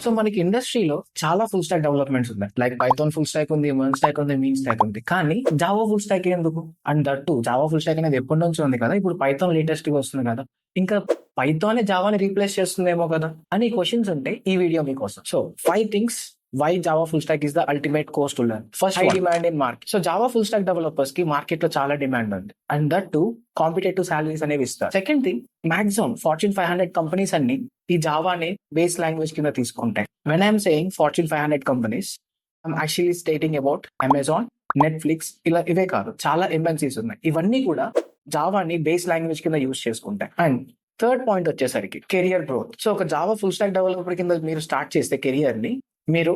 So మనకి ఇండస్ట్రీలో చాలా ఫుల్ స్టాక్ డెవలప్మెంట్స్ ఉన్నాయి. లైక్ పైథాన్ ఫుల్ స్టాక్ ఉంది, మెర్న్ స్టాక్ ఉంది, మీన్ స్టాక్ ఉంది. కానీ జావా ఫుల్ స్టాక్ ఎందుకు? And that to Java full stock అనేది ఎప్పటి నుంచి ఉంది కదా, ఇప్పుడు పైథాన్ లేటెస్ట్ గా వస్తుంది కదా, ఇంకా పైథాన్ జావాని రీప్లేస్ చేస్తుందేమో కదా అని క్వశ్చన్స్ ఉంటాయి ఈ వీడియో మీకోసం. So 5 things why Java full stack is the ultimate course to learn. First, high demand in market. So Java full stack developers కి మార్కెట్ లో చాలా డిమాండ్ ఉంది, and that to competitive salaries అనేవి ఇస్తారు. Second thing, maximum Fortune 500 companies అన్ని ఈ జావాని base language కింద తీసుకుంటాయి. When I'm saying Fortune 500 companies, I'm actually stating about Amazon, Netflix, ఇవే కాదు, చాలా ఎంఎన్సీస్ ఉన్నాయి. ఇవన్నీ కూడా జావాని బేస్ లాంగ్వేజ్ కింద యూజ్ చేసుకుంటాయి. అండ్ థర్డ్ పాయింట్ వచ్చేసరికి కెరియర్ గ్రోత్. సో ఒక జావా ఫుల్ స్టాక్ డెవలపర్ కింద మీరు స్టార్ట్ చేస్తే కెరియర్ ని, మీరు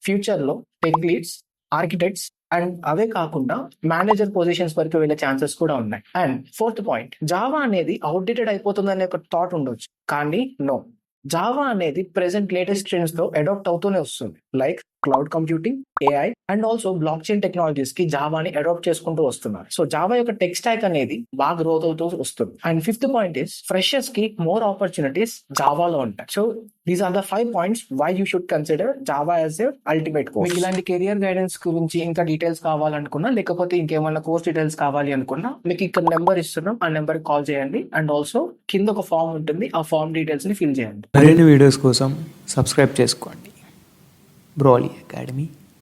ఫ్యూచర్ లో టెక్ లీడ్స్, ఆర్కిటెక్ట్స్ అండ్ అవే కాకుండా మేనేజర్ పొజిషన్స్ వరకు వెళ్ళే ఛాన్సెస్ కూడా ఉన్నాయి. అండ్ ఫోర్త్ పాయింట్, జావా అనేది అవుట్డేటెడ్ అయిపోతుంది అనే ఒక థాట్ ఉండొచ్చు, కానీ నో, జావా అనేది ప్రెసెంట్ లేటెస్ట్ ట్రెండ్స్ తో అడాప్ట్ అవుతూనే వస్తుంది. Like cloud computing, AI and also block chain technologies కి జావాని అడాప్ట్ చేసుకుంటూ వస్తున్నారు. సో జావా యొక్క టెక్ స్టాక్ అనేది బాగా గ్రోత్ అవుతూ వస్తుంది. And fifth point is, freshers కి మోర్ ఆపర్చునిటీస్ జావాలో ఉంటాయి. So these are the 5 points why you should consider Java as a ultimate course. మీకు ఇలాంటి కెరియర్ గైడెన్స్ గురించి ఇంకా డీటెయిల్స్ కావాలనుకున్నా, లేకపోతే ఇంకేమైనా కోర్స్ డీటెయిల్స్ కావాలి అనుకున్నా, మీకు ఇక్కడ నెంబర్ ఇస్తున్నాం, ఆ నెంబర్ కాల్ చేయండి. అండ్ ఆల్సో కింద ఒక ఫామ్ ఉంటుంది, ఆ ఫామ్ డీటెయిల్స్ ని ఫిల్ చేయండి. మరిన్ని వీడియోస్ కోసం సబ్స్క్రైబ్ చేసుకోండి బ్రోలీ అకాడమీ.